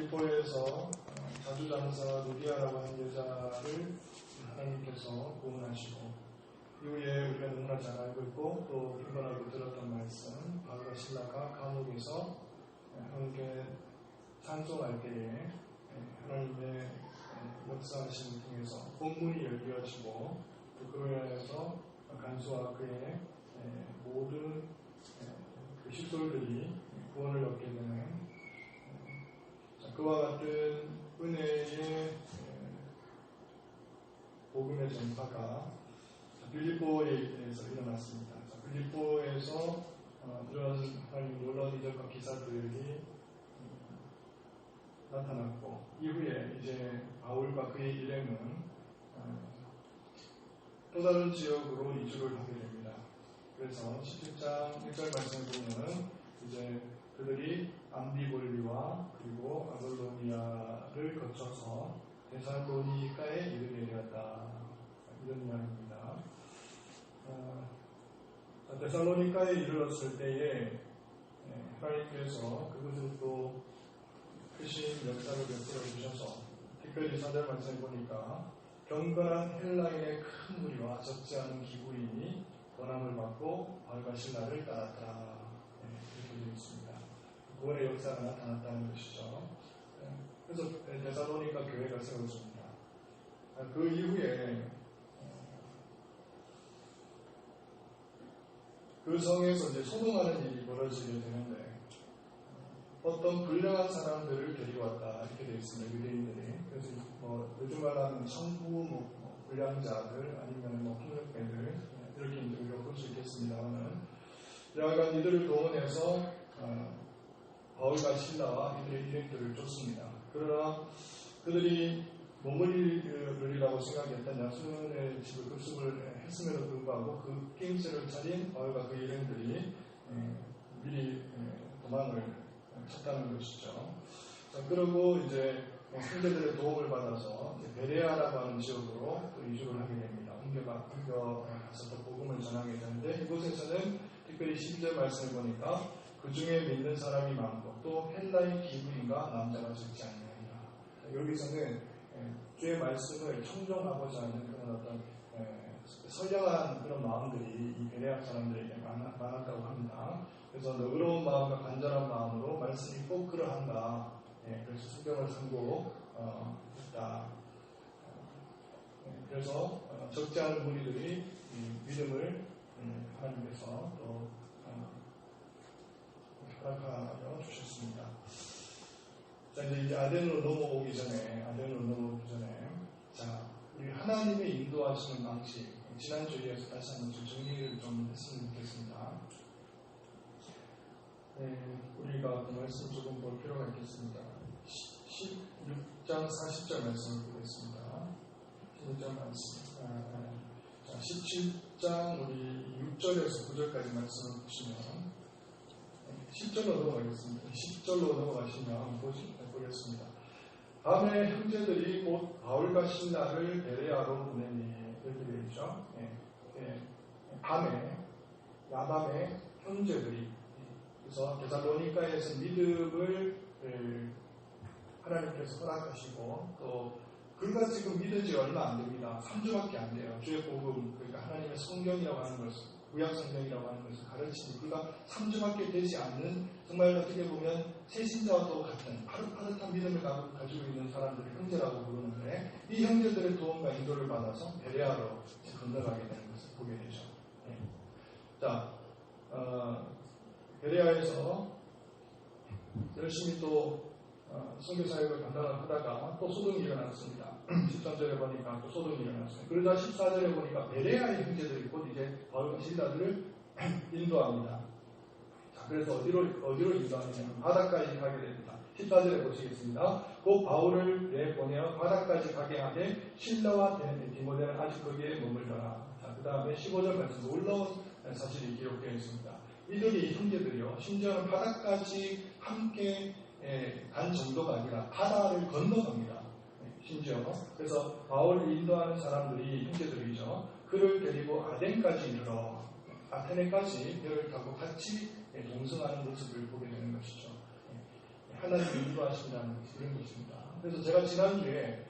빌립보에서 자주장사 루디아라고 하는 여자를 하나님께서 구원하시고 이후에 우리가 너무나 잘 알고 있고 또 빈번하게 들었던 말씀, 바울과 실라가 감옥에서 하나님께 찬송할 때에 하나님의 역사하심을 통해서 본문이 열려지고 또 그로 인해서 간수와 그의 모든 그 식솔들이 구원을 얻게 되는 그와 같은 은혜의 복음의 전파가 빌립보에서 일어났습니다. 빌립보에서 이런 하나님 놀라운 이적과 기사들이 나타났고 이후에 이제 바울과 그의 일행은 또 다른 지역으로 이주를 하게 됩니다. 그래서 17장 1절 말씀을 보면 이제 그들이 암비볼리와 그리고 아볼로니아를 거쳐서 데살로니가에 이르게 되었다. 이런 이야기입니다. 데살로니가에 이르렀을 때에 하나님께서 그것을 또 크신 역사를 베풀어 주셔서 특별히 4절 말씀을 보니까 경건한 헬라인의 큰 무리와 적지 않은 기구인이 권함을 받고 바울과 실라를 따랐더라. 이렇게 되어 있습니다. 구원의 역사가 나타났다는 것이죠. 그래서 데살로니가 교회가 세워집니다. 그 이후에 그 성에서 이제 소동하는 일이 벌어지게 되는데 어떤 불량한 사람들을 데리고 왔다 이렇게 되어 있습니다. 유대인들이. 그래서 요즘 말하는 성부 불량자들 아니면 폭력배들 이렇게 이제 우리가 볼 수 있겠습니다만은 여하간 이들을 동원해서 바울과 실라와 이들의 일행들을 쫓습니다. 그러나 그들이 머무르리라고 생각했던 야손의 집을 급습을 했음에도 불구하고 그 낌새를 차린 바울과 그 일행들이 미리 도망을 쳤다는 것이죠. 그리고 이제 형제들의 도움을 받아서 베레아라고 하는 지역으로 또 이주를 하게 됩니다. 옮겨가서 또 복음을 전하게 되는데 이곳에서는 특별히 12절 말씀을 보니까 그 중에 믿는 사람이 많고 또 헬라인 기부인과 남자가 적지 않느니라. 여기서는 주의 말씀을 청종하고자 하는 그런 어떤 선량한 그런 마음들이 이 베레아 사람들에게 많았다고 합니다. 그래서 너그러운 마음과 간절한 마음으로 말씀이 꼭 그러한다. 그래서 성경을 선고했다. 그래서 적지 않은 무리들이 믿음을 하나님께서 또 허락하여 주셨습니다. 자, 이제 아덴으로 넘어오기 전에, 자, 우리 하나님의 인도하시는 방식, 지난주에서 다시 한번 좀 정리를 좀 했으면 좋겠습니다. 우리가 그 말씀 조금 볼 필요가 있겠습니다. 16장 40절 말씀을 보겠습니다. 16장 말씀. 자, 17장 우리 6절에서 9절까지 말씀을 보시면 10절로 넘어가겠습니다. 10절로 넘어가시면 보겠습니다. 밤에 형제들이 곧 바울과 실라를 베레아로 보내니 이렇게 되어 있죠. 야밤에 형제들이 그래서 데살로니가에서 믿음을 하나님께서 허락하시고 또 그가 지금 믿은 지 얼마 안 됩니다. 3주밖에 안 돼요. 주의 복음, 그러니까 하나님의 성경이라고 하는 것을, 구약성경이라고 하는 것을 가르치니 그가 3주밖에 되지 않는 정말 어떻게 보면 새신자와 또 같은 파릇파릇한 믿음을 가지고 있는 사람들을 형제라고 부르는데 이 형제들의 도움과 인도를 받아서 베레아로 건너가게 되는 것을 보게 되죠. 자, 베레아에서 열심히 또 선교사역을 감당하다가 또 소동이 일어났습니다. 13절에 보니까 또 소동이 일어났습니다. 그러다 14절에 보니까 베레아의 형제들이 곧 이제 바울과 실라들을 인도합니다. 자, 그래서 어디로 인도하느냐? 바다까지 가게 됩니다. 14절에 보시겠습니다. 곧 바울을 내보내어 바다까지 가게 하되 실라와 디모데는 아직 거기에 머물더라. 자, 그 다음에 15절 말씀 놀라운 사실이 기록되어 있습니다. 이들이 형제들이요, 심지어는 바다까지 함께 간 정도가 아니라 바다를 건너갑니다. 심지어 그래서 바울을 인도하는 사람들이 형제들이죠. 그를 데리고 아덴까지 이르러 아테네까지 배를 타고 같이 동승하는 모습을 보게 되는 것이죠. 하나님이 인도하신다는 이런 것입니다. 그래서 제가 지난주에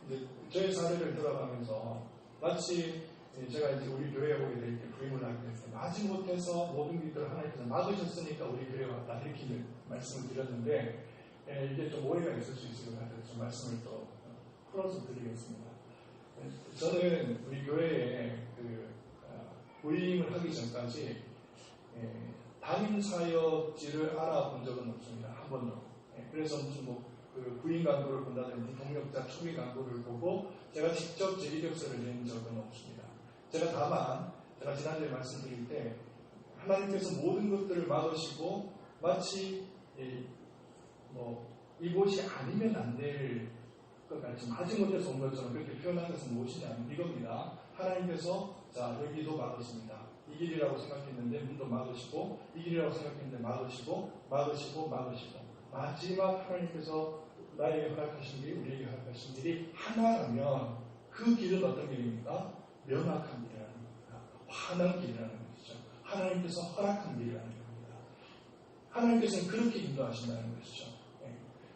이제 저의 사례를 들어가면서 마치 제가 이제 우리 교회에 오게 될 때 부임을 하게 됐어요. 마지못해서 모든 일들을 하나님께서 막으셨으니까 우리 교회에 왔다 이렇게 말씀을 드렸는데 이게 좀 오해가 있을 수 있을 것 같아서 좀 말씀을 또 풀어서 드리겠습니다. 저는 우리 교회에 부임을 하기 전까지 담임 사역지를 알아본 적은 없습니다. 한 번도. 그래서 무슨 부임 광고를 본다든지 동력자 초기 광고를 보고 제가 직접 제 이력서를 낸 적은 없습니다. 제가 다만 제가 지난주에 말씀드릴 때 하나님께서 모든 것들을 막으시고 마치 이곳이 아니면 안 될 것 같이 마지못해서 온 것처럼 그렇게 표현한 것은 무엇이냐면 이겁니다. 하나님께서 자 여기도 막으십니다. 이 길이라고 생각했는데 문도 막으시고 이 길이라고 생각했는데 막으시고 마지막 하나님께서 나에게 허락하신 길이 우리에게 허락하신 길이 하나라면 그 길은 어떤 길입니까? 명확한 길이라는 겁니다. 환한 길이라는 것이죠. 하나님께서 허락한 길이라는 겁니다. 하나님께서는 그렇게 인도하신다는 것이죠.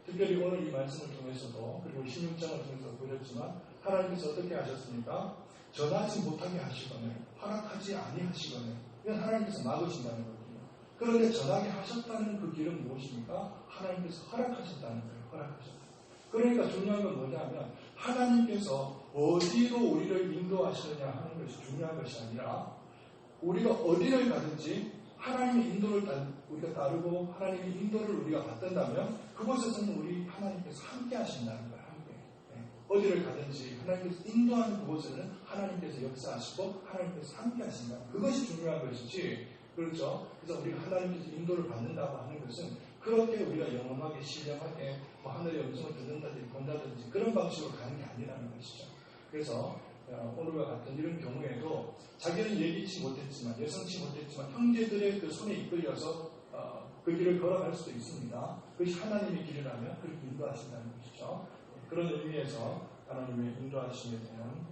특별히 오늘 이 말씀을 통해서도 그리고 16장을 통해서 보셨지만 하나님께서 어떻게 하셨습니까? 전하지 못하게 하시거늘 허락하지 아니하시거늘 이건 하나님께서 막으신다는 거거든요. 그런데 전하게 하셨다는 그 길은 무엇입니까? 하나님께서 허락하셨다는 거예요. 허락하셨다. 그러니까 중요한 건 뭐냐면 하나님께서 어디로 우리를 인도하시느냐 하는 것이 중요한 것이 아니라 우리가 어디를 가든지 하나님의 인도를 우리가 따르고 하나님의 인도를 우리가 받든다면 그곳에서는 우리 하나님께서 함께 하신다는 거예요. 함께. 어디를 가든지 하나님께서 인도하는 그곳에는 하나님께서 역사하시고 하나님께서 함께 하신다. 그것이 중요한 것이지. 그렇죠? 그래서 우리가 하나님께서 인도를 받는다고 하는 것은 그렇게 우리가 영원하게 신령하게 하늘의 음성을 듣는다든지 본다든지 그런 방식으로 가는 게 아니라는 것이죠. 그래서 오늘과 같은 이런 경우에도 자기는 예기치 못했지만 예상치 못했지만 형제들의 그 손에 이끌려서 그 길을 걸어갈 수도 있습니다. 그것이 하나님의 길이라면 그렇게 인도하신다는 것이죠. 그런 의미에서 하나님의 인도하심에 대한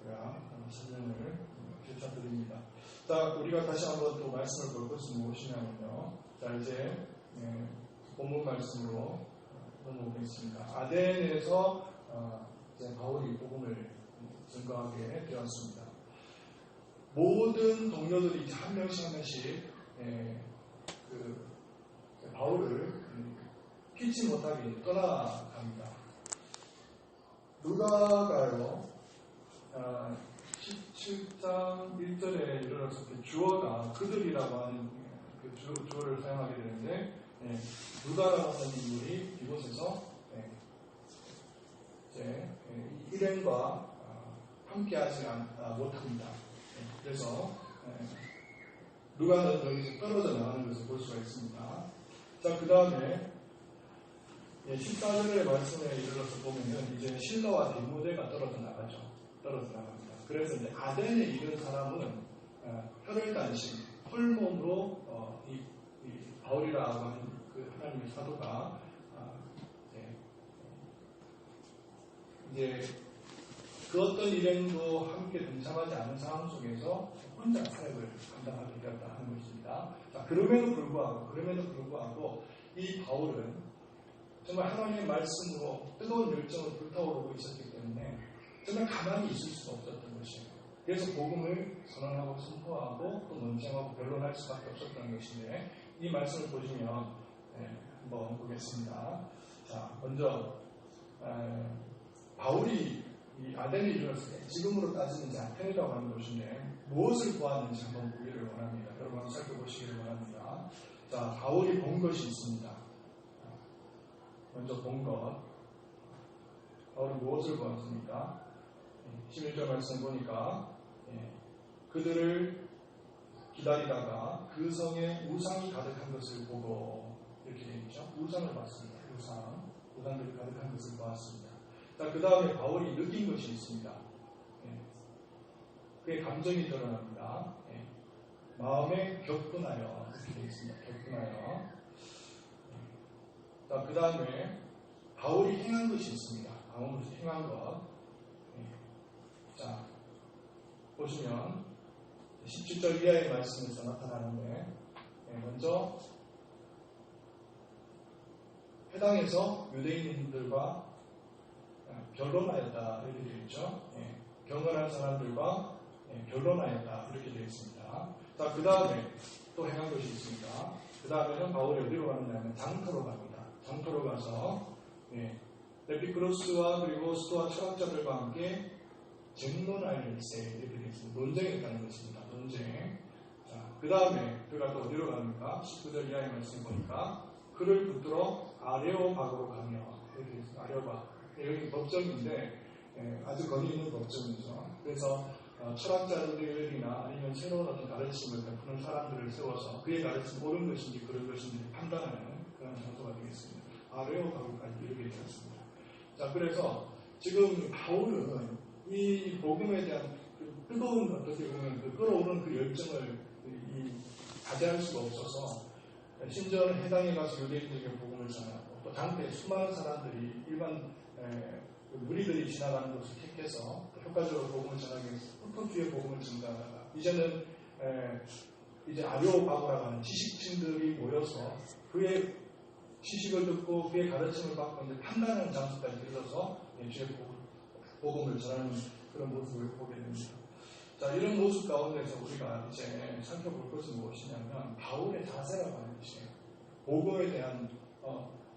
제가 설명을 제쳐드립니다. 자, 우리가 다시 한번 또 말씀을 볼 것은 무엇이냐면요. 자, 이제 본문 말씀으로 넘어오겠습니다. 아덴에서 이제 바울이 복음을 증거하게 되었습니다. 모든 동료들이 이제 한 명씩 바울을 피치 못하게 떠나갑니다. 누가가요 17장 1절에 이르러서 주어가 그들이라고 하는 그 주어를 사용하게 되는데 누가라고 하는 인물이 이곳에서 이제 일행과 함께하지 못합니다. 그래서 누가는 여기서 떨어져 나가는 것을 볼 수가 있습니다. 자, 그 다음에 14절의 말씀에 이르러서 보면은 이제 실러와 디모데가 떨어져 나가죠. 떨어져 나갑니다. 그래서 이제 아덴에 이른 사람은 혈혈단신, 헐몸으로 이 바울이라고 하는 그 하나님의 사도가 이제 그 어떤 일행도 함께 동참하지 않은 상황 속에서 혼자 사역을 감당하게 되었다 하는 것입니다. 자, 그럼에도 불구하고 이 바울은 정말 하나님의 말씀으로 뜨거운 열정을 불타오르고 있었기 때문에 정말 가만히 있을 수가 없었던 것이에요. 그래서 복음을 선언하고 선포하고 또 논쟁하고 변론할 수밖에 없었던 것인데 이 말씀을 보시면 한번 보겠습니다. 자, 먼저 바울이 이 아덴에 이르렀을 때 지금으로 따지면 이제 아테네라고 하는 곳인데 무엇을 보았는지 한번 보기를 원합니다. 여러분 한번 살펴보시기를 원합니다. 자, 바울이 본 것이 있습니다. 먼저 본 것. 바울이 무엇을 보았습니까? 11절 말씀 보니까 그들을 기다리다가 그 성에 우상이 가득한 것을 보고 이렇게 되어 있죠. 우상을 봤습니다. 우상들이 가득한 것을 보았습니다. 자, 그 다음에 바울이 느낀 것이 있습니다. 그의 감정이 드러납니다. 마음에 격분하여 이렇게 되어 있습니다. 격분하여. 자, 그 다음에 바울이 행한 것이 있습니다. 바울이 행한 것. 자, 보시면 17절 이하의 말씀에서 나타나는데 먼저 해당해서 유대인들과 결론하였다 이렇게 되어 있죠. 경건한 사람들과 결론하였다 이렇게 되어 있습니다. 자, 그 다음에 또 행한 것이 있습니다. 그 다음에는 바울이 어디로 가느냐면 장터로 갑니다. 장터로 가서 에피크로스와 그리고 스토아 철학자들과 함께 쟁론할세 이렇게 되어 있습니다. 논쟁했다는 것입니다. 논쟁. 자, 그 다음에 그가 또 어디로 갑니까? 19절 이하의 말씀 보니까 그를 붙들어 아레오바고로 가며 이렇게 되어 있습니다. 아레오바. 여기 법정인데 아주 거리 있는 법정이죠. 그래서 철학자들이나 아니면 새로운 어떤 가르침을 베푸는 사람들을 세워서 그의 가르침이 옳은 것인지 그런 것인지 판단하는 그런 장소가 되겠습니다. 아레오바고까지 이렇게 되었습니다. 자, 그래서 지금 바울은 이 복음에 대한 그 뜨거운 어떻게 보면 그 끓어오르는 그 열정을 가져할 수가 없어서 심지어는 해당에 가서 유대인들에게 복음을 전하고 또 당대 수많은 사람들이 일반 무리들이 지나가는 곳을 택해서 효과적으로 복음을 전하기 위해서 흩어주의 복음을 전하다가 이제는 이제 아레오바고라고 하는 지식층들이 모여서 그의 지식을 듣고 그의 가르침을 받고 이제 판단하는 장소까지 이르러서 주의 복음을 전하는 그런 모습을 보게 됩니다. 자, 이런 모습 가운데서 우리가 이제 살펴볼 것은 무엇이냐면 바울의 자세라고 하는 것이에요. 복음에 대한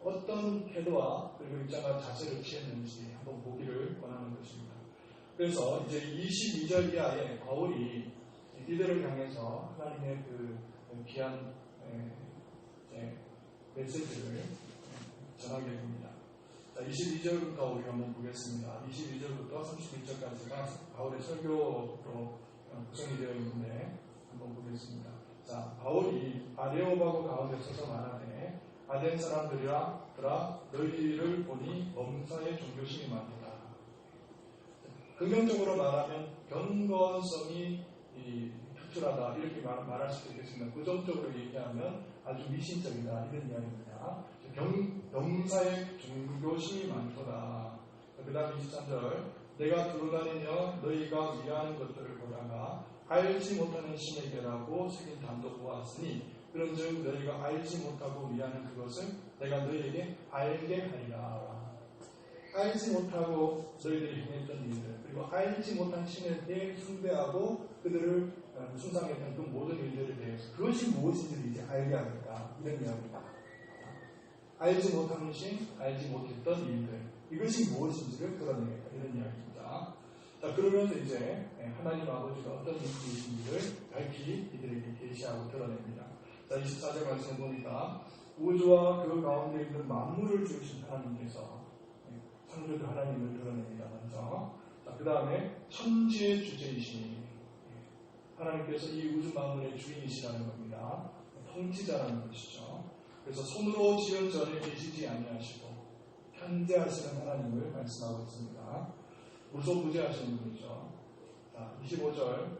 어떤 태도와 그리고 입장과 자세를 취했는지 한번 보기를 원하는 것입니다. 그래서 이제 22절 이하에 바울이 이들을 향해서 하나님의 그 귀한 메시지를 전하게 됩니다. 자, 22절부터 우리가 한번 보겠습니다. 22절부터 31절까지가 바울의 설교로 구성이 되어 있는데 한번 보겠습니다. 자, 바울이 아레오바고 가운데 서서 말하되 아덴 사람들이라 너희를 보니 범사의 종교심이 많도다. 긍정적으로 말하면 경건성이 특출하다 이렇게 말할 수도 있겠습니다. 부정적으로 얘기하면 아주 미신적이다 이런 이야기입니다. 병사의 종교심이 많도다. 그 다음 23절 내가 돌아다니며 너희가 위하는 것들을 보다가 알지 못하는 신에게라고 새긴 담도 보았으니 그런즉 너희가 알지 못하고 위하는 그것을 내가 너희에게 알게 하리라. 알지 못하고 너희들이 행했던 일들 그리고 알지 못한 신에게 숭배하고 그들을 숭상했던 그 모든 일들에 대해서 그것이 무엇인지를 이제 알게 하겠다 이런 이야기입니다. 알지 못하는 신, 알지 못했던 일들 이것이 무엇인지를 드러내겠다 이런 이야기입니다. 자, 그러면서 이제 하나님 아버지가 어떤 분이신지를 밝히 이들에게 계시하고 드러냅니다. 자, 24절 말씀 보니까 우주와 그 가운데 있는 만물을 지으신 하나님께서 창조주 하나님을 드러냅니다. 먼저. 자, 그 다음에 천지의 주제이시니 하나님께서 이 우주 만물의 주인이시라는 겁니다. 통치자라는 것이죠. 그래서 손으로 지은 전에 계시지 아니하시고 현재하시는 하나님을 말씀하고 있습니다. 무소부재하시는 분이죠. 자, 25절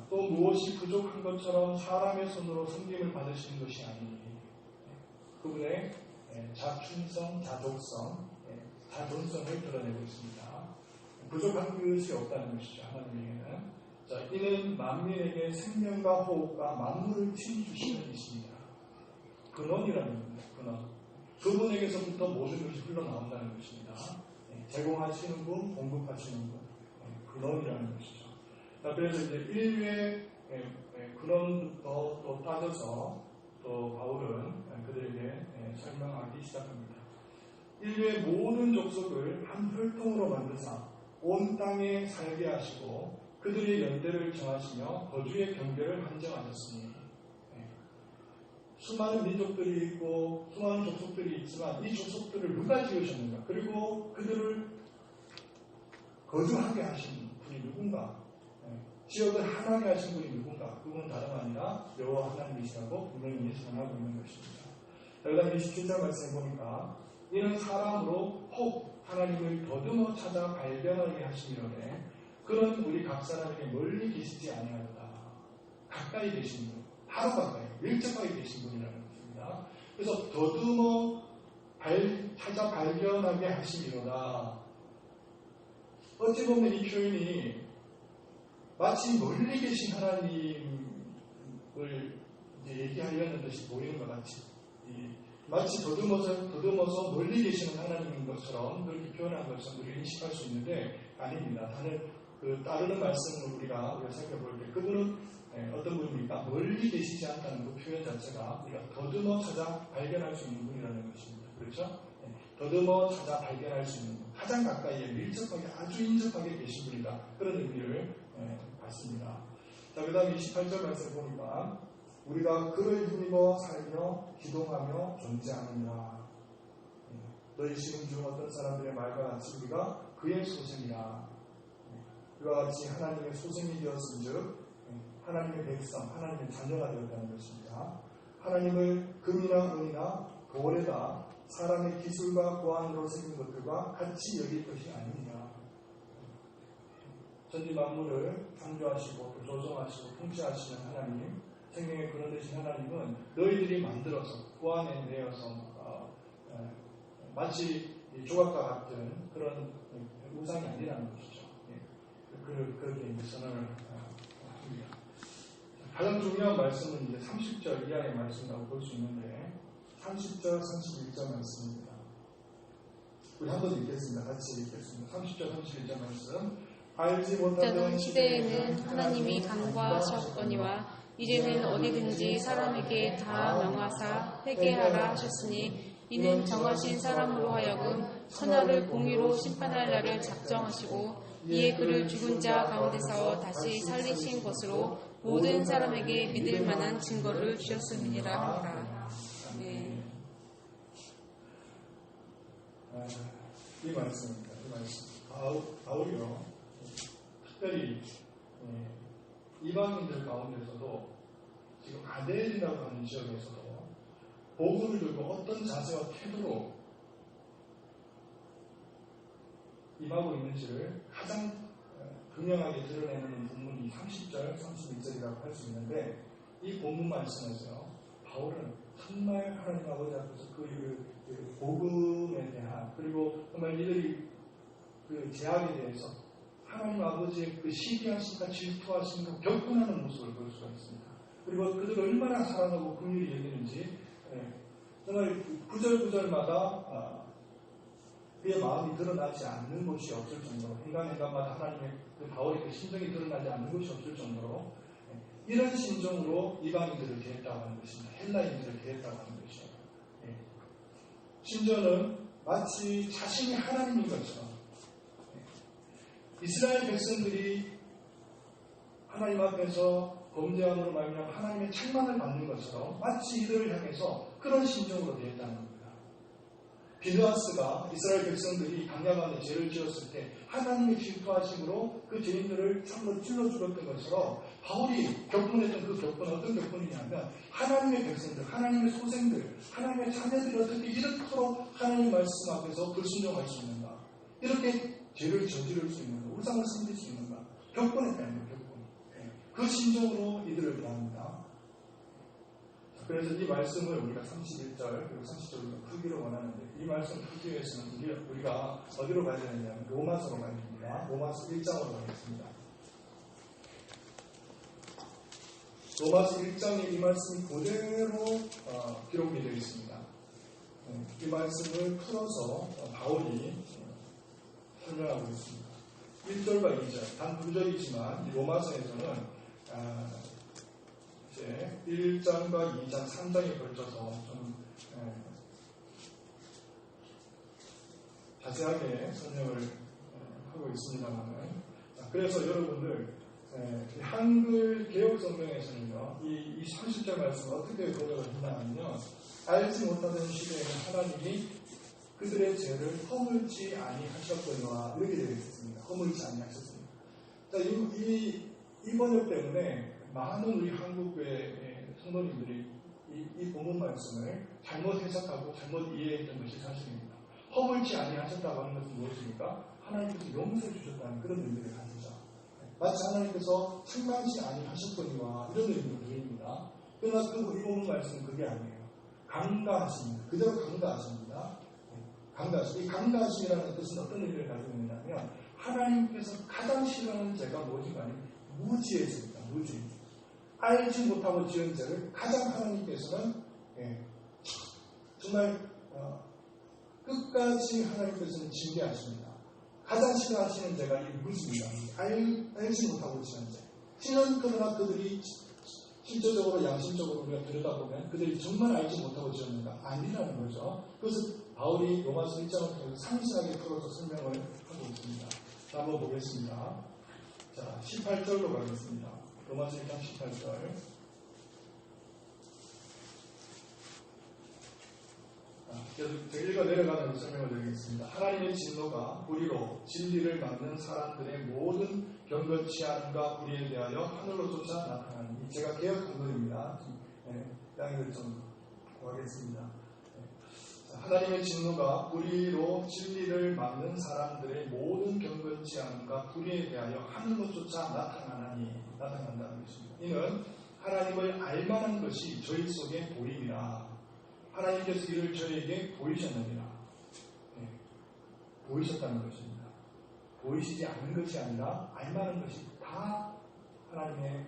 또 무엇이 부족한 것처럼 사람의 손으로 섬김을 받으시는 것이 아니니 그분의 자충성, 자족성, 자존성을 드러내고 있습니다. 부족한 것이 없다는 것이죠. 하나님에게는. 자, 이는 만민에게 생명과 호흡과 만물을 주시는 이십니다. 근원이라는 겁니다. 근원. 그분에게서부터 모든 것이 흘러나온다는 것입니다. 제공하시는 분, 공급하시는 분. 근원이라는 것이죠. 자, 그래서 이제 인류의 근원부터 또 따져서 또 바울은 그들에게 설명하기 시작합니다. 인류의 모든 족속을 한 혈통으로 만드사 온 땅에 살게 하시고 그들의 연대를 정하시며 거주의 경계를 한정하셨으니 수많은 민족들이 있고 수많은 족속들이 있지만 이 족속들을 누가 지으셨는가 그리고 그들을 거주하게 하신 분이 누군가 지역을 하나게 하신 분이 누군가 그분은 다름 아니라 여호와 하나님이시라고 분명히 선언하고 있는 것입니다. 그 다음 27절 말씀에 보니까 이는 사람으로 혹 하나님을 더듬어 찾아 발견하게 하시려네 그런 우리 각 사람에게 멀리 계시지 아니하도다. 가까이 계신 분, 바로 가까이, 밀접하게 계신 분이라는 것입니다. 그래서 더듬어 찾아 발견하게 하시리로다. 어찌 보면 이 표현이 마치 멀리 계신 하나님을 얘기하려는 듯이 보이는 것 같이 마치 더듬어서 멀리 계시는 하나님인 것처럼 그렇게 표현한 것처럼 우리가 인식할 수 있는데 아닙니다. 따르는 말씀을 우리가 살펴볼 때 그분은 어떤 분입니까? 멀리 계시지 않다는 그 표현 자체가 우리가 더듬어 찾아 발견할 수 있는 분이라는 것입니다. 그렇죠? 더듬어 찾아 발견할 수 있는 분. 가장 가까이에 밀접하게 아주 인접하게 계신 분이다. 그런 의미를 받습니다. 자, 그 다음에 28절 말씀 보니까 우리가 그를 힘입어 살며 기동하며 존재하느니라. 너희 지금 중 어떤 사람들의 말과 같이 우리가 그의 소생이라. 그와 같이 하나님의 소생이 되었은 즉 하나님의 백성, 하나님의 자녀가 되었다는 것입니다. 하나님을 금이나 은이나 돌에다 사람의 기술과 고안으로 새긴 것들과 같이 여길 것이 아니냐. 전지 만물을 창조하시고 또 조성하시고 통치하시는 하나님, 생명의 근원 되신 하나님은 너희들이 만들어서 고안해내어서 마치 조각과 같은 그런 우상이 아니라는 것이죠. 그렇게 선언을 합니다. 가장 중요한 말씀은 이제 30절 이하의 말씀이라고 볼 수 있는데 30절, 31절 말씀입니다. 우리 한 번 읽겠습니다. 같이 읽겠습니다. 30절, 31절 말씀. 알지 못하던 시대에는 하나님이 간과하셨거니와 이제는 어디든지 사람에게 다 명하사 회개하라 하셨으니 이는 정하신 사람으로 하여금 천하를 공의로 심판할 날을 작정하시고 이에 그를 죽은 자 가운데서 다시 살리신 것으로 모든 사람에게 믿을 만한 증거를 주셨음이니라 합니다. 네. 이 말씀입니다. 이 말씀. 바울이요. 특별히 이방인들 가운데서도 지금 아델이라고 하는 지역에서도 복음을 들고 어떤 자세와 태도로 임하고 있는지를 가장 분명하게 드러내는 본문이 30절, 31절이라고 할 수 있는데 이 본문 말씀에서 바울은 정말 하나님 아버지 앞에서 그 복음에 대한 그리고 정말 이들이 그 제약에 대해서 하나님 아버지의 그 시기하심과 질투하심과 격분하는 모습을 볼 수가 있습니다. 그리고 그들을 얼마나 사랑하고 긍휼히 여기는지 정말 구절구절마다 그의 마음이 드러나지 않는 곳이 없을 정도로 행간마다 하나님의 그 바울의 그 심정이 드러나지 않는 곳이 없을 정도로 이런 심정으로 이방인들을 대했다고 하는 것입니다. 헬라인들을 대했다고 하는 것이죠. 심지어는 마치 자신이 하나님인 것처럼 이스라엘 백성들이 하나님 앞에서 범죄함으로 말미암아 하나님의 책망을 받는 것처럼 마치 이들을 향해서 그런 심정으로 대했다는 겁니다. 비느하스가 이스라엘 백성들이 강야간에 죄를 지었을 때 하나님의 질투하심으로 그 죄인들을 참으로 찔러 죽었던 것처럼 바울이 격분했던 그 격분은 어떤 격분이냐면 하나님의 백성들, 하나님의 소생들, 하나님의 자녀들이 어떻게 이렇게 하나님 말씀 앞에서 불순종할 수 있는가, 이렇게 죄를 저지를 수 있는가, 우상을 섬길 수 있는가, 격분했다는 거예요. 격분. 그 심정으로 이들을 대합니다. 그래서 이 말씀을 우리가 31절 그리고 30절로 풀기로 원하는데 이 말씀 풀기 위해서는 우리가 어디로 가야 되느냐면 로마서로 가야 됩니다. 로마서 1장으로 가겠습니다. 로마서 1장에 이 말씀이 그대로 기록이 되어 있습니다. 이 말씀을 풀어서 바울이 설명하고 있습니다. 1절과 2절, 단 2절이지만 이 로마서에서는 이제 1장과 2장, 3장에 걸쳐서 좀 자세하게 설명을 하고 있습니다만, 그래서 여러분들 한글 개혁 성경에서는요, 이 30절 말씀을 어떻게 번역을 했냐면요, 알지 못하던 시대에는 하나님이 그들의 죄를 허물지 아니하셨거니와 이렇게 되어 있습니다. 허물지 아니하셨습니다. 자, 이 번역 때문에 많은 우리 한국교회 성도님들이 이 본문 말씀을 잘못 해석하고 잘못 이해했던 것이 사실입니다. 허물지 아니하셨다고 하는 것은 무엇입니까? 하나님께서 용서해 주셨다는 그런 의미를 가지죠. 마치 하나님께서 책망지 아니하셨거니와 이런 의미로 들립니다. 그러나 이 본문 말씀은 그게 아니에요. 강가하십니다. 그대로 강가하십니다. 강가하심. 이 강가하심이라는 뜻은 어떤 의미를 가지고 있냐면 하나님께서 가장 싫어하는 죄가 무엇인가 하면 무지의 죄입니다. 무지. 알지 못하고 지은 죄를 가장 하나님께서는 정말 끝까지 하나님께서는 징계하십니다. 가장 싫어하시는 죄가 이 물습니다. 알지 못하고 지은 죄. 신은 그러나 그들이 실질적으로 양심적으로 우리가 들여다보면 그들이 정말 알지 못하고 지었는가? 아니라는 거죠. 그것을 바울이 로마서 1장을 통해서 상세하게 풀어서 설명을 하고 있습니다. 자, 한번 보겠습니다. 자, 18절로 가겠습니다. 로마서 1장 18절. 계속 제가 읽어 내려가는 설명을 드리겠습니다. 하나님의 진노가 불의로 진리를 막는 사람들의 모든 경건치 않음과 불의에 대하여 하늘로조차 나타나니, 제가 개혁한 것입니다. 양해를 좀 구하겠습니다. 하나님의 진노가 불의로 진리를 막는 사람들의 모든 경건치 않음과 불의에 대하여 하늘로조차 나타난다는 것입니다. 이는 하나님을 알만한 것이 저희 속에 보임이라. 하나님께서 이를 저에게 보이셨느니라. 보이셨다는 것입니다. 보이시지 않는 것이 아니라 알만한 것이 다 하나님의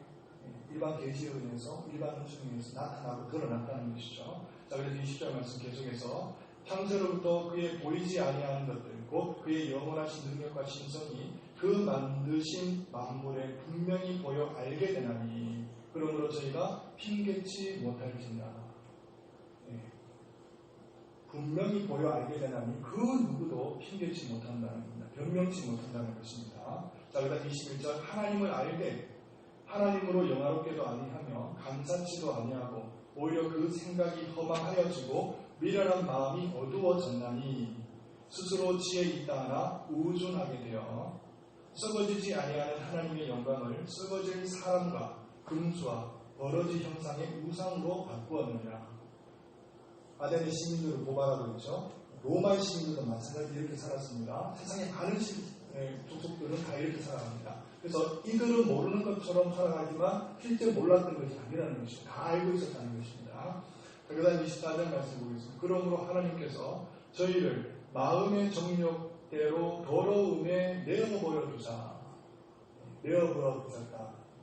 일반 계시에 의해서, 일반 은총에 의해서 나타나고 드러났다는 것이죠. 자, 그래서 20절 말씀 계속해서 창세로부터 그의 보이지 아니하는 것들, 곧 그의 영원하신 능력과 신성이 그 만드신 만물에 분명히 보여 알게 되나니, 그러므로 저희가 핑계치 못할지니라. 분명히 보여 알게 되나니 그 누구도 핑계치 못한다는 겁니다. 변명치 못한다는 것입니다. 자, 그 다음 21절. 하나님을 알되 하나님으로 영화롭게도 아니하며 감사치도 아니하고 오히려 그 생각이 허망하여지고 미련한 마음이 어두워졌나니, 스스로 지혜 있다 하나 우준하게 되어 썩어지지 아니하는 하나님의 영광을 썩어질 사람과 금수와 버러지 형상의 우상으로 바꾸었느니라. 아덴의 시민들을 고발하고 있죠. 로마의 시민들도 마찬가지로 이렇게 살았습니다. 세상에 많은 족속들은 다 이렇게 살아갑니다. 그래서 이들은 모르는 것처럼 살아가지만 실제 몰랐던 것이 아니라는 것입니다. 다 알고 있었다는 것입니다. 그 다음 24절 말씀 보겠습니다. 그러므로 하나님께서 저희를 마음의 정욕대로 더러움에 내어버려 두셨다.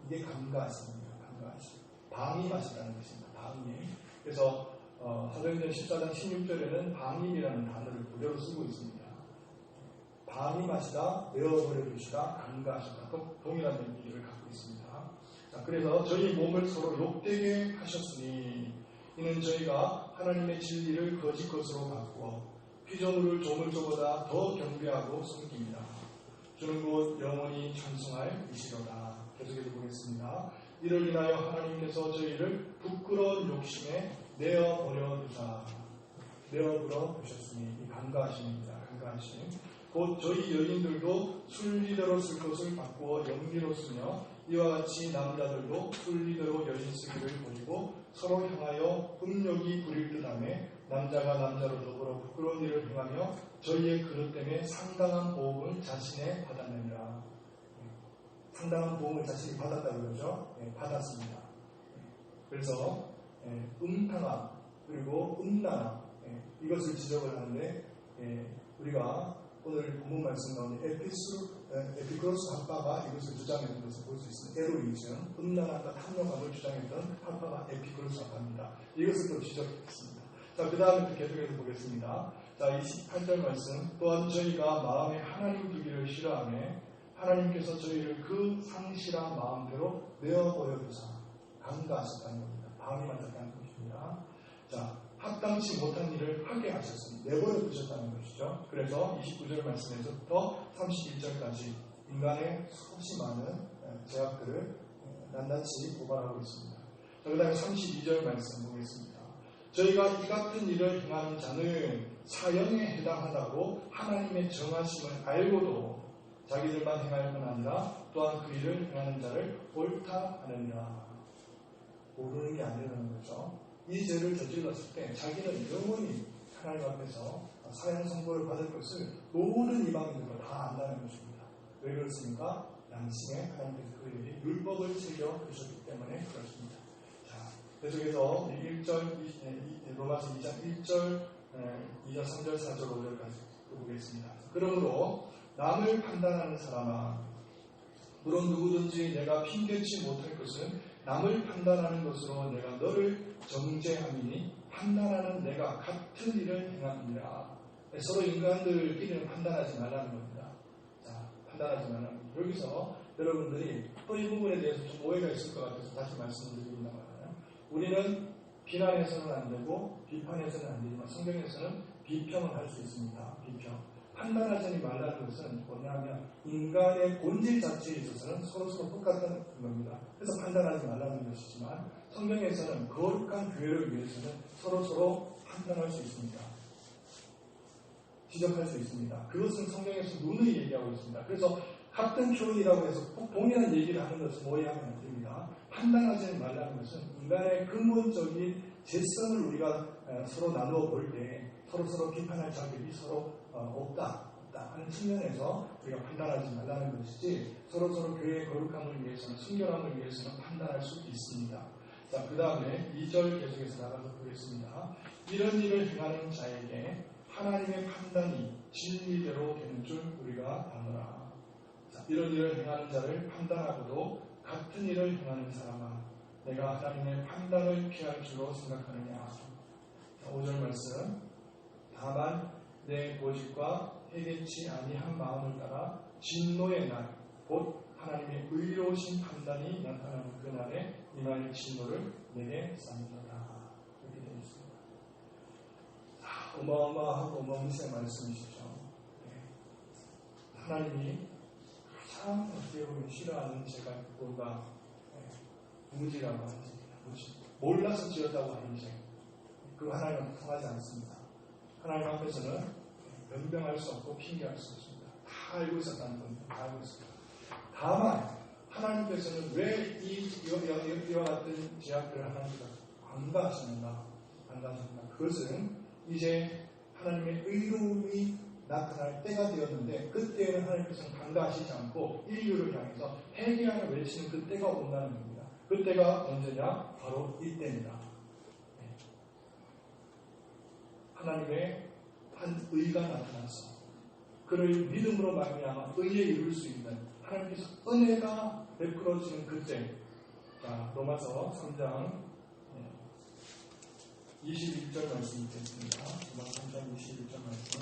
이게 감가하십니다. 방임하시다는 것입니다. 방임. 그래서 사도행전 14장 16절에는 방임이라는 단어를 그대로 쓰고 있습니다. 방임하시다, 내어버려 두시다, 감가하시다, 동일한 의미를 갖고 있습니다. 자, 그래서 저희 몸을 서로 욕되게 하셨으니, 이는 저희가 하나님의 진리를 거짓 것으로 바꾸어 피조물을 조물조보다 더 경배하고 섬깁니다. 주는 곧 영원히 찬송할 이시로다. 계속해서 보겠습니다. 이를 인하여 하나님께서 저희를 부끄러운 욕심에 내어버려 두셨으니, 감가하심입니다. 감가하심. 곧 저희 여인들도 순리대로 쓸 것을 바꾸어 영리로 쓰며, 이와 같이 남자들도 순리대로 여인 쓰기를 버리고 서로 향하여 음욕이 부릴 듯하며, 남자가 남자로 더불어 부끄러운 일을 행하며 저희의 그릇 때문에 상당한 보응을 자신에 받았느니라. 상당한 보응을 자신이 받았다고 그러죠. 받았습니다. 그래서 음탕함 그리고 음란함, 이것을 지적을 하는데, 우리가 오늘 본문 말씀 나오는 에피쿠로스 학파가 이것을 주장했던 것을 볼 수 있습니다. 에로이즘, 음란함과 탐욕함을 주장했던 학파가 에피쿠로스 학파입니다. 이것을 또 지적했습니다. 자, 그 다음에 계속해서 보겠습니다. 자, 28절 말씀. 또한 저희가 마음에 하나님 두기를 싫어하며 하나님께서 저희를 그 상실한 마음대로 내어버려 두사 감가하셨다는 겁니다. 방임하셨다는 것입니다. 자, 합당치 못한 일을 하게 하셨습니다. 내버려 두셨다는 것이죠. 그래서 29절 말씀에서부터 31절까지 인간의 수없이 많은 죄악들을 낱낱이 고발하고 있습니다. 자, 그 다음에 32절 말씀 보겠습니다. 저희가 이 같은 일을 행하는 자는 사형에 해당하다고 하나님의 정하심을 알고도 자기들만 행할 뿐 아니라 또한 그 일을 행하는 자를 옳다 하느니라. 모르는 게 아니라는 거죠. 이 죄를 저질렀을 때 자기는 영원히 하나님 앞에서 사형 선고를 받을 것을 모든 이방인들과 다 안다는 것입니다. 왜 그렇습니까? 양심에 하나님께서 그들이 율법을 새겨 주셨기 때문에 그렇습니다. 자, 계속해서 1절, 로마서 2장 1절, 2절, 3절, 4절, 5절까지 보겠습니다. 그러므로 남을 판단하는 사람아, 물론 누구든지 내가 핑계치 못할 것은 남을 판단하는 것으로 내가 너를 정죄함이니 판단하는 내가 같은 일을 행합니다. 서로 인간들끼리는 판단하지 말라는 겁니다. 자, 판단하지 말라는 겁니다. 여기서 여러분들이 또 이 부분에 대해서 좀 오해가 있을 것 같아서 다시 말씀드립니다. 우리는 비난해서는 안 되고 비판해서는 안 되지만 성경에서는 비평을 할 수 있습니다. 비평. 판단하지 말라는 것은 뭐냐면 인간의 본질 자체에 있어서는 서로서로 똑같은 겁니다. 그래서 판단하지 말라는 것이지만 성경에서는 거룩한 교회를 위해서는 서로서로 판단할 수 있습니다. 지적할 수 있습니다. 그것은 성경에서 누누이 얘기하고 있습니다. 그래서 같은 표현이라고 해서 꼭 동일한 얘기를 하는 것을 오해하면 안 됩니다. 판단하지 말라는 것은 인간의 근본적인 재성을 우리가 서로 나누어 볼 때 서로 비판할 자격이 서로 없다 하는 측면에서 우리가 판단하지 말라는 것이지 서로 교회의 거룩함을 위해서는 순결함을 위해서는 판단할 수 있습니다. 자, 그 다음에 2절 계속해서 나가서 보겠습니다. 이런 일을 행하는 자에게 하나님의 판단이 진리대로 되는 줄 우리가 아노라. 자, 이런 일을 행하는 자를 판단하고도 같은 일을 행하는 사람아, 내가 하나님의 판단을 피할 줄로 생각하느냐. 자, 5절 말씀. 다만 내 고집과 회개치 아니한 마음을 따라 진노의 날, 곧 하나님의 의로우신 판단이 나타나는 그날에 이만의 진노를 내게 쌓는다. 이렇게 되어 있습니다. 어마어마하고 어마무시한 말씀이시죠. 네. 하나님이 참 어떻게 보면 싫어하는 제가 뭔가 무지라고 하는지 몰라서 지었다고 하는지 그 하나님은 통하지 않습니다. 하나님 앞에서는 변명할 수 없고 핑계할 수 없습니다. 다 알고 있었다는 겁니다. 다 알고 있습니다. 다만 하나님께서는 왜 이와 같은 제약들을 하나님께서 간과하시는가? 그것은 이제 하나님의 의로움이 나타날 때가 되었는데 그때에는 하나님께서는 간과하시지 않고 인류를 향해서 회개하라 외치는 그 때가 온다는 겁니다. 그때가 언제냐? 바로 이때입니다. 하나님의 한 의가 나타나서 그를 믿음으로 말미암아 의에 이룰 수 있는 하나님께서 은혜가 베풀어지는 그때. 자, 로마서 3장 21절 말씀이 있겠습니다. 로마서 3장 21절 말씀.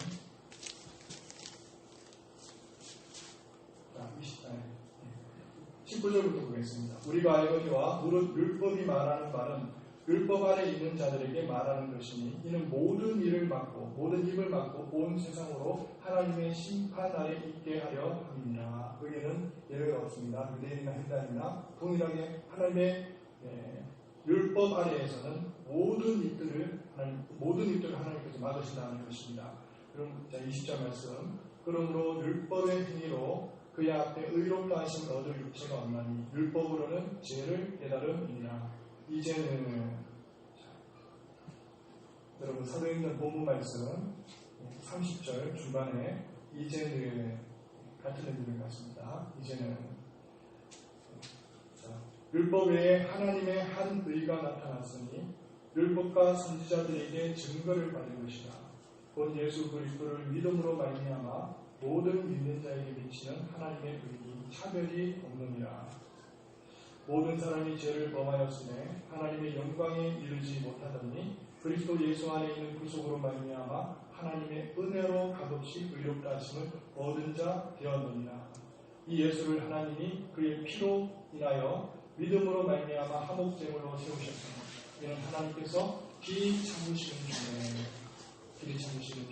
자, 19절부터 보겠습니다. 우리가 알거니와 무릇 율법이 말하는 말은 율법 아래 있는 자들에게 말하는 것이니 이는 모든 일을 막고 모든 입을 막고 온 세상으로 하나님의 심판 아래 있게 하려 합니다. 의에는 예외가 없습니다. 유대인이나 헬라인이나 동일하게 하나님의 율법 아래에서는 모든 입들을 하나님께서 막으신다는 것입니다. 그럼 20절 말씀. 그러므로 율법의 행위로 그의 앞에 의롭다 하심을 얻을 육체가 없나니 율법으로는 죄를 깨달음이니라. 이제는 여러분 사도행전 본문 말씀 30절 중반에 이제는 같은 의미를 갖습니다. 이제는 율법 외에 하나님의 한 의가 나타났으니 율법과 선지자들에게 증거를 받은 것이다. 곧 예수 그리스도를 믿음으로 말미암아 모든 믿는 자에게 미치는 하나님의 의니 차별이 없느니라. 모든 사람이 죄를 범하였으며 하나님의 영광에 이르지 못하더니 그리스도 예수 안에 있는 구속으로 말미암아 하나님의 은혜로 값없이 의롭다 하심을 얻은 자 되었느니라. 이 예수를 하나님이 그의 피로 인하여 믿음으로 말미암아 화목제물로 세우셨으니 이는 하나님께서 길이 참으시는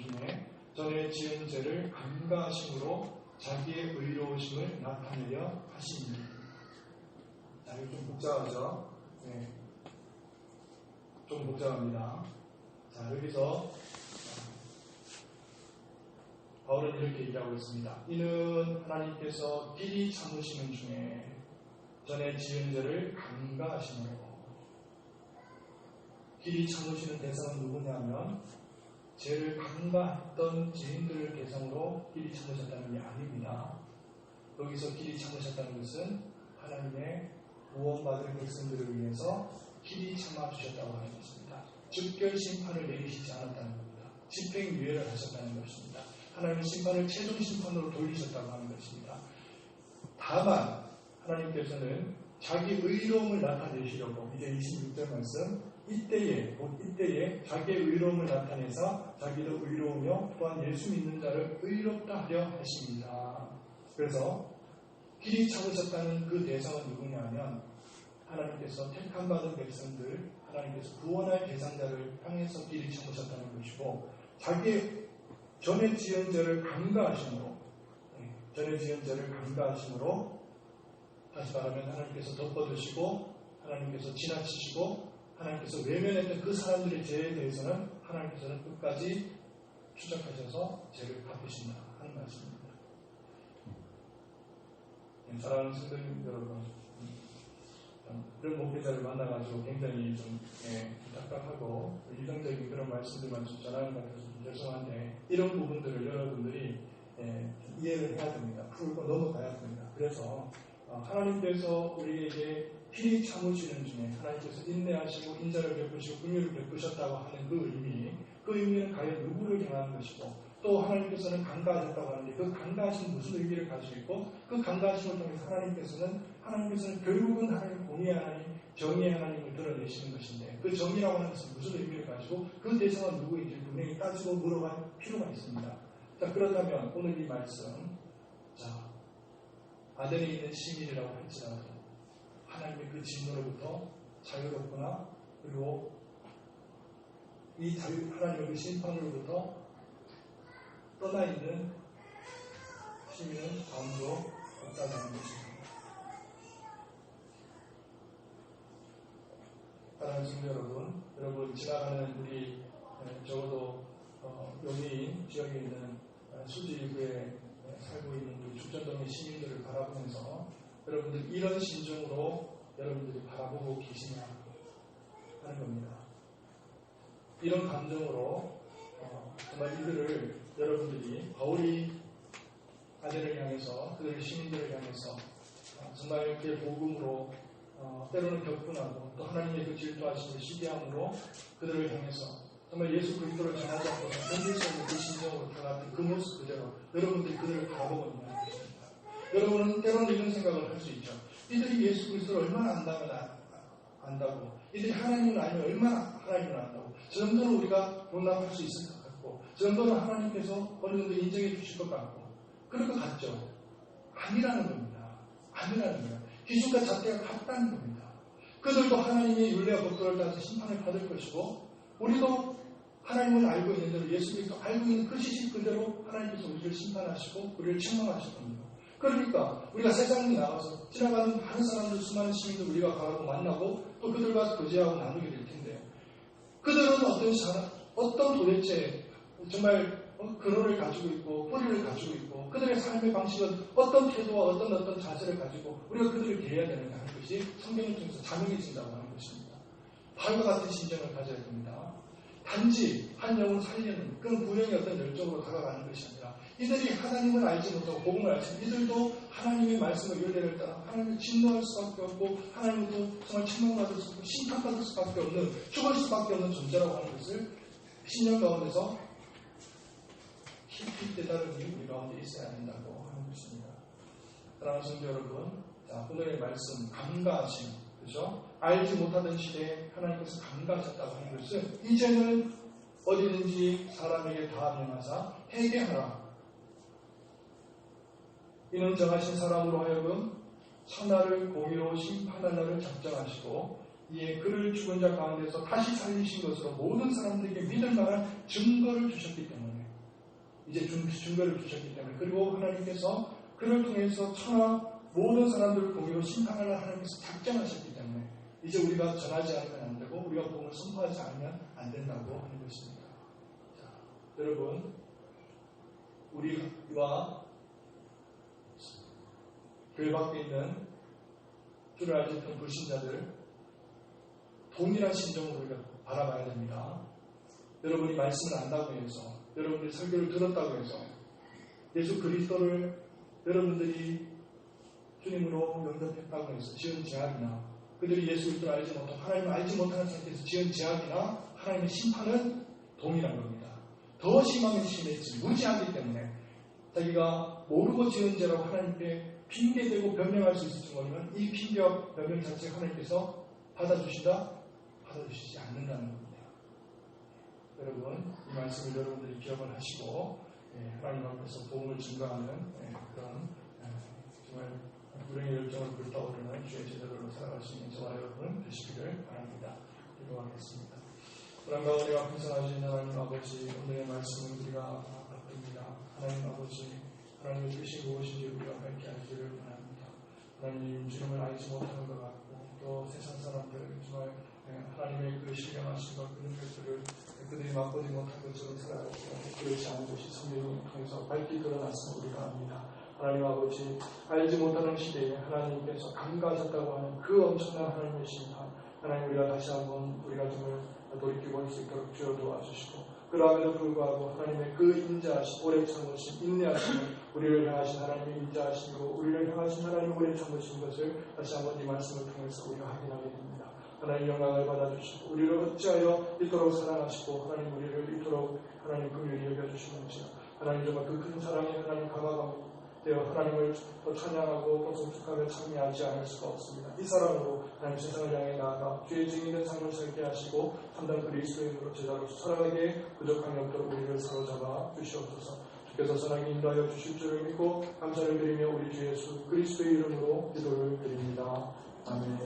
중에 전에 지은 죄를 간과하심으로 자기의 의로우심을 나타내려 하시니. 자, 이거 좀 복잡하죠? 네. 좀 복잡합니다. 자, 여기서 바울은 이렇게 얘기하고 있습니다. 이는 하나님께서 길이 참으시는 중에 전에 지은 죄를 간과하시므로. 길이 참으시는 대상은 누구냐면 죄를 간과했던 죄인들을 대상으로 길이 참으셨다는 게 아닙니다. 여기서 길이 참으셨다는 것은 하나님의 구원받을 백성들을 위해서 길이 참아주셨다고 하는 것입니다. 즉결 심판을 내리시지 않았다는 겁니다. 집행유예를 하셨다는 것입니다. 하나님의 심판을 최종 심판으로 돌리셨다고 하는 것입니다. 다만 하나님께서는 자기 의로움을 나타내시려고 이제 26절 말씀 이때에 자기의 의로움을 나타내사 자기도 의로우며 또한 예수 믿는 자를 의롭다 하려 하십니다. 그래서 길이 참으셨다는 그 대상은 누구냐면 하나님께서 택함 받은 백성들, 하나님께서 구원할 대상자를 향해서 길이 참으셨다는 것이고, 자기의 전에 지은 죄를 간과하심으로, 다시 말하면 하나님께서 덮어두시고 하나님께서 지나치시고 하나님께서 외면했던 그 사람들의 죄에 대해서는 하나님께서는 끝까지 추적하셔서 죄를 갚으신다 하는 말씀입니다. 사랑하는 성도님 여러분, 그런 목회자를 만나가지고 굉장히 좀 답답하고 이성적인 그런 말씀들만 좀 전하는 것 같아서 좀 죄송한데, 이런 부분들을 여러분들이 이해를 해야 됩니다. 풀고 넘어가야 됩니다. 그래서 하나님께서 우리에게 필히 참으시는 중에 하나님께서 인내하시고 인자를 베푸시고 긍휼을 베푸셨다고 하는 그 의미는 과연 누구를 향한 것이고, 또 하나님께서는 간과하셨다고 하는데 그 간과하심은 무슨 의미를 가지고 있고, 그 간과하심을 통해서 하나님께서는 결국은 하나님 공의의 하나님, 정의의 하나님을 드러내시는 것인데, 그 정의라고 하는 것은 무슨 의미를 가지고 그 대상은 누구인지 분명히 따지고 물어갈 필요가 있습니다. 자, 그렇다면 오늘 이 말씀, 아덴에 있는 시민이라고 할지라도 하나님의 그 진노로부터 자유롭구나, 그리고 하나님의 그 심판으로부터 떠나 있는 시민은 아무도 없다는 것입니다. 사랑하는 성도 여러분, 지나가는 우리 적어도 용인 지역에 있는 수지구에 살고 있는 우리 죽전동의 시민들을 바라보면서 여러분들 이런 심정으로 여러분들이 바라보고 계시냐 하는 겁니다. 이런 감정으로 정말 이들을 여러분들이 바울이 아덴을 향해서, 그들의 시민들을 향해서 정말 그의 복음으로 때로는 격분하고 또 하나님의 그 질투하심을 시기함으로 그들을 향해서 정말 예수 그리스도를 전하지 않고서 견딜 수 없는 그 심정으로 다가왔던 그 모습 그대로 여러분들이 그들을 바라보고 있는 것입니다. 여러분은 때로는 이런 생각을 할 수 있죠. 이들이 예수 그리스도를 얼마나 안다고, 이들이 하나님을 알면 얼마나 하나님을 안다고, 저 정도는 우리가 용납할 수 있을 것 같고, 저 정도는 하나님께서 어느 정도 인정해 주실 것 같고, 그럴 것 같죠. 아니라는 겁니다. 기준과 잣대가 같다는 겁니다. 그들도 하나님의 율례와 법도를 따라서 심판을 받을 것이고, 우리도 하나님을 알고 있는 대로, 예수 그리스도 알고 있는 그 지식 그대로 하나님께서 우리를 심판하시고 우리를 책망하실 겁니다. 그러니까 우리가 세상에 나가서 지나가는 많은 사람들, 수많은 시민들 우리가 가고 만나고 또 그들과 교제하고 나누게 될 텐데, 그들은 어떤 도대체 정말 근원을 가지고 있고 뿌리를 가지고 있고 그들의 삶의 방식은 어떤 태도와 어떤 자세를 가지고 우리가 그들을 대해야 되는가 하는 것이 성경을 통해서 자명해진다고 하는 것입니다. 바울과 같은 심정을 가져야 됩니다. 단지 한 영혼 살리는 그런 구령의 어떤 열정으로 다가가는 것이 아니라, 이들이 하나님을 알지 못하고 복음을 알지 못하고 이들도 하나님의 말씀을 율례를 따라 하나님을 진노할 수밖에 없고 하나님도 정말 책망받을 수 없고 심판받을 수밖에 없는, 죽을 수밖에 없는 존재라고 하는 것을 신령 가운데서 깊이 깨달은 우리 가운데 있어야 한다고 하는 것입니다. 사랑하는 성도 여러분, 오늘의 말씀 간과하심, 그렇죠? 알지 못하던 시대에 하나님께서 간과하셨다고 하는 것은 이제는 어디든지 사람에게 다 명하사 회개하라. 이는 정하신 사람으로 하여금 천하를 공의로 심판할 날을 작정하시고 이에 그를 죽은 자 가운데서 다시 살리신 것으로 모든 사람들에게 믿을 만한 증거를 주셨기 때문에, 이제 증거를 주셨기 때문에, 그리고 하나님께서 그를 통해서 천하 모든 사람들을 공의로 심판하려 하나님께서 작정하셨기 때문에 이제 우리가 전하지 않으면 안 되고 우리가 복음을 선포하지 않으면 안 된다고 하는 것입니다. 자, 여러분, 우리와 교회 밖에 있는 주를 알지 못한 불신자들 동일한 심정으로 우리가 바라봐야 됩니다. 여러분이 말씀을 안다고 해서, 여러분들이 설교를 들었다고 해서 예수 그리스도를 여러분들이 주님으로 영접했다고 해서 지은 죄악이나, 그들이 예수 그리스도를 알지 못하고 하나님을 알지 못하는 상태에서 지은 죄악이나 하나님의 심판은 동일한 겁니다. 더 심하게 심해지 무지하기 때문에 자기가 모르고 지은 죄라고 하나님께 핑계대고 변명할 수 있을 정도면 이 핑계와 변명 자체가 하나님께서 받아주신다? 받아주시지 않는다는 겁니다. 여러분, 이 말씀을 여러분들이 기억을 하시고 하나님 앞에서 복음을 증거하는 그런 정말 불행의 열정을 불타오르는 주의 제자들로 살아갈 수 있는 저와 여러분 되시기를 바랍니다. 기도하겠습니다. 그런 가운데 풍성하신 하나님 아버지, 오늘의 말씀을 우리가 받듭니다. 하나님 아버지, 하나님의 뜻이 무엇인지 우리가 밝게 알기를 원합니다. 하나님 주님을 알지 못하는 것 같고 또 세상 사람들 정말 하나님의 그 신령하심과 그 능력들을 그들이 맛보지 못한 것처럼 살아가고 그렇지 않은 것이 성경을 통해서 밝게 드러났음을 우리가 압니다. 하나님 아버지, 알지 못하는 시대에 하나님께서 감가하셨다고 하는 그 엄청난 하나님의 심판, 하나님 우리가 다시 한번 우리가 정말 돌이키고 올 수 있도록 주여 도와주시고, 그럼에도 불구하고 하나님의 그 인자하심, 오래 참으심, 인내하심을 우리를 향하신 하나님의 인자하심이고 우리를 향하신 하나님의 오래 참으신 것을 다시 한번 이 말씀을 통해서 우리가 확인하게 됩니다. 하나님 영광을 받아주시고 우리를 어찌하여 이토록 사랑하시고 하나님 우리를 이토록 하나님 긍휼히 여겨주시는지, 하나님 정말 그 큰 사랑에 하나님 감화감 되어 하나님을 더 찬양하고 더 송축하며 찬미하지 않을 수가 없습니다. 이 사랑으로 하나님 세상을 향해 나아가 주의 증인된 삶을 살게 하시고 참된 그리스도인으로 제자로서 살아가기에 부족함이 없도록 우리를 사로잡아 주시옵소서. 주께서 선하게 인도하여 주실 줄을 믿고 감사를 드리며 우리 주 예수 그리스도의 이름으로 기도를 드립니다. 아멘.